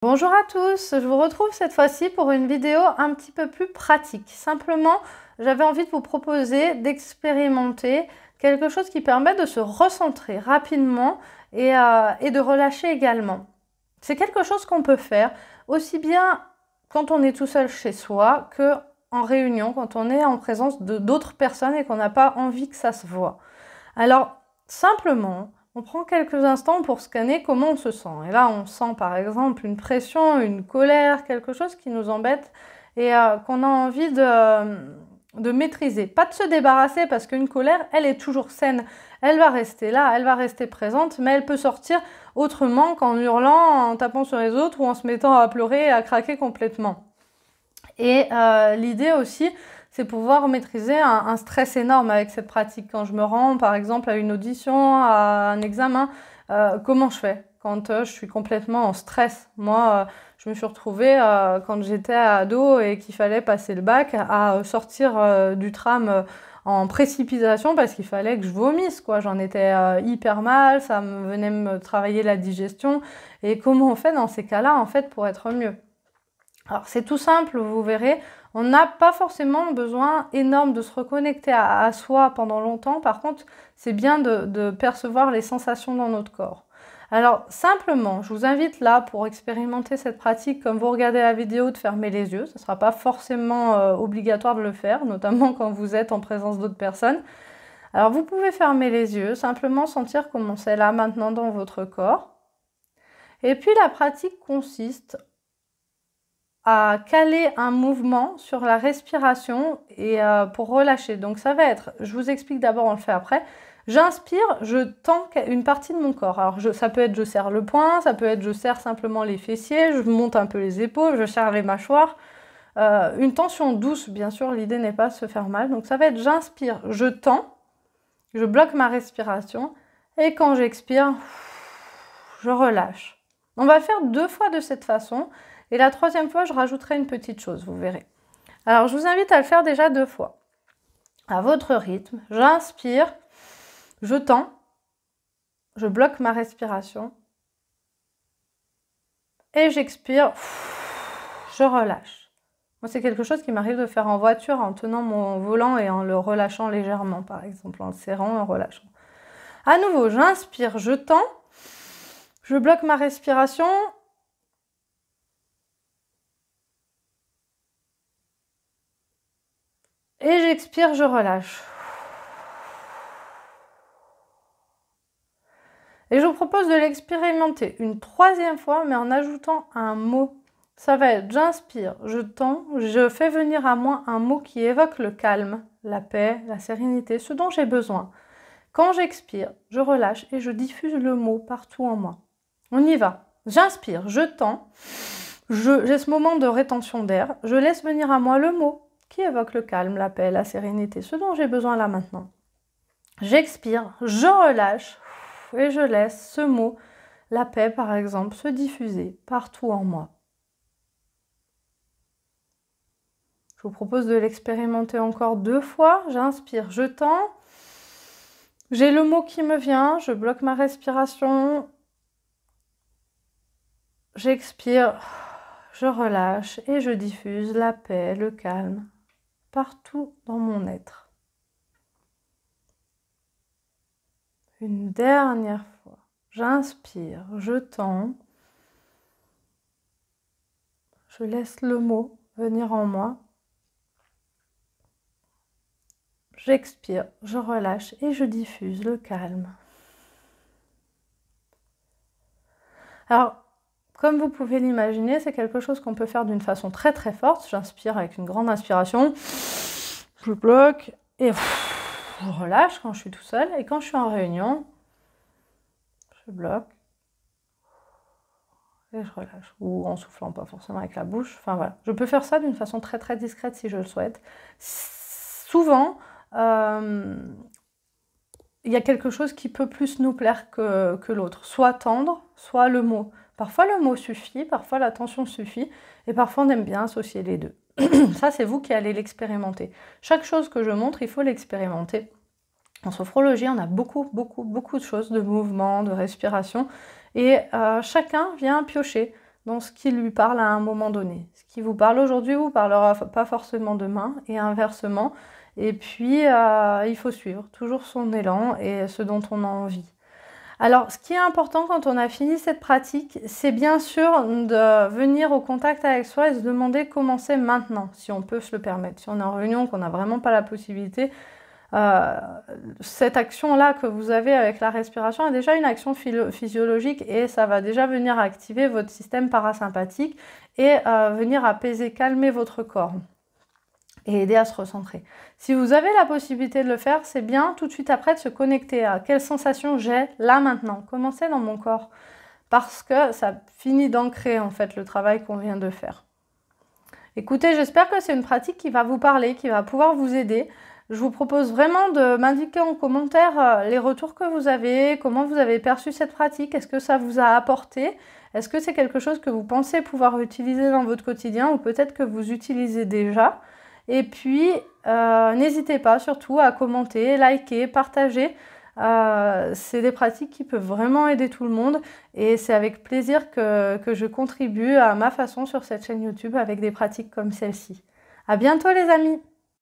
Bonjour à tous, je vous retrouve cette fois-ci pour une vidéo un petit peu plus pratique. Simplement, j'avais envie de vous proposer d'expérimenter quelque chose qui permet de se recentrer rapidement et de relâcher également. C'est quelque chose qu'on peut faire aussi bien quand on est tout seul chez soi que en réunion, quand on est en présence d'autres personnes et qu'on n'a pas envie que ça se voit. Alors, simplement, on prend quelques instants pour scanner comment on se sent. Et là, on sent par exemple une pression, une colère, quelque chose qui nous embête et qu'on a envie de maîtriser. Pas de se débarrasser parce qu'une colère, elle est toujours saine. Elle va rester là, elle va rester présente, mais elle peut sortir autrement qu'en hurlant, en tapant sur les autres ou en se mettant à pleurer et à craquer complètement. Et l'idée aussi, c'est pouvoir maîtriser un stress énorme avec cette pratique. Quand je me rends, par exemple, à une audition, à un examen, comment je fais quand je suis complètement en stress? Moi, je me suis retrouvée, quand j'étais ado et qu'il fallait passer le bac, à sortir du tram en précipitation parce qu'il fallait que je vomisse, quoi. J'en étais hyper mal, ça me venait me travailler la digestion. Et comment on fait dans ces cas-là, en fait, pour être mieux? Alors c'est tout simple, vous verrez, on n'a pas forcément besoin énorme de se reconnecter à soi pendant longtemps. Par contre, c'est bien de percevoir les sensations dans notre corps. Alors simplement, je vous invite là pour expérimenter cette pratique, comme vous regardez la vidéo, de fermer les yeux. Ce ne sera pas forcément obligatoire de le faire, notamment quand vous êtes en présence d'autres personnes. Alors vous pouvez fermer les yeux, simplement sentir comment c'est là maintenant dans votre corps. Et puis la pratique consiste à caler un mouvement sur la respiration et pour relâcher. Donc ça va être, je vous explique d'abord, on le fait après. J'inspire, je tends une partie de mon corps. Alors ça peut être je serre le poing, ça peut être je serre simplement les fessiers, je monte un peu les épaules, je serre les mâchoires. Une tension douce, bien sûr, l'idée n'est pas de se faire mal. Donc ça va être j'inspire, je tends, je bloque ma respiration et quand j'expire, je relâche. On va le faire 2 fois de cette façon. Et la 3e fois, je rajouterai une petite chose, vous verrez. Alors, je vous invite à le faire déjà 2 fois. À votre rythme, j'inspire, je tends, je bloque ma respiration. Et j'expire, je relâche. Moi, c'est quelque chose qui m'arrive de faire en voiture en tenant mon volant et en le relâchant légèrement, par exemple, en le serrant et en relâchant. À nouveau, j'inspire, je tends, je bloque ma respiration. Et j'expire, je relâche. Et je vous propose de l'expérimenter une 3e fois, mais en ajoutant un mot. Ça va être j'inspire, je tends, je fais venir à moi un mot qui évoque le calme, la paix, la sérénité, ce dont j'ai besoin. Quand j'expire, je relâche et je diffuse le mot partout en moi. On y va. J'inspire, je tends, j'ai ce moment de rétention d'air, je laisse venir à moi le mot qui évoque le calme, la paix, la sérénité, ce dont j'ai besoin là maintenant. J'expire, je relâche et je laisse ce mot, la paix par exemple, se diffuser partout en moi. Je vous propose de l'expérimenter encore 2 fois. J'inspire, je tends, j'ai le mot qui me vient, je bloque ma respiration, j'expire, je relâche et je diffuse la paix, le calme, partout dans mon être. Une dernière fois. J'inspire, je tends, je laisse le mot venir en moi. J'expire, je relâche et je diffuse le calme. Alors, comme vous pouvez l'imaginer, c'est quelque chose qu'on peut faire d'une façon très très forte. J'inspire avec une grande inspiration, je bloque et je relâche quand je suis tout seul. Et quand je suis en réunion, je bloque et je relâche. Ou en soufflant, pas forcément avec la bouche. Enfin voilà, je peux faire ça d'une façon très très discrète si je le souhaite. Souvent, il y a quelque chose qui peut plus nous plaire que l'autre. Soit tendre, soit le mot. Parfois le mot suffit, parfois la tension suffit, et parfois on aime bien associer les deux. Ça, c'est vous qui allez l'expérimenter. Chaque chose que je montre, il faut l'expérimenter. En sophrologie, on a beaucoup de choses, de mouvements, de respiration, et chacun vient piocher dans ce qui lui parle à un moment donné. Ce qui vous parle aujourd'hui vous parlera pas forcément demain et inversement. Et puis, il faut suivre toujours son élan et ce dont on a envie. Alors, ce qui est important quand on a fini cette pratique, c'est bien sûr de venir au contact avec soi et se demander comment c'est maintenant, si on peut se le permettre. Si on est en réunion, qu'on n'a vraiment pas la possibilité, cette action-là que vous avez avec la respiration est déjà une action physiologique et ça va déjà venir activer votre système parasympathique et venir apaiser, calmer votre corps et aider à se recentrer. Si vous avez la possibilité de le faire, c'est bien tout de suite après de se connecter à quelle sensation j'ai là maintenant, comment c'est dans mon corps, parce que ça finit d'ancrer en fait le travail qu'on vient de faire. Écoutez, j'espère que c'est une pratique qui va vous parler, qui va pouvoir vous aider. Je vous propose vraiment de m'indiquer en commentaire les retours que vous avez, comment vous avez perçu cette pratique, est-ce que ça vous a apporté, est-ce que c'est quelque chose que vous pensez pouvoir utiliser dans votre quotidien ou peut-être que vous utilisez déjà. Et puis, n'hésitez pas surtout à commenter, liker, partager. C'est des pratiques qui peuvent vraiment aider tout le monde et c'est avec plaisir que je contribue à ma façon sur cette chaîne YouTube avec des pratiques comme celle-ci. À bientôt les amis!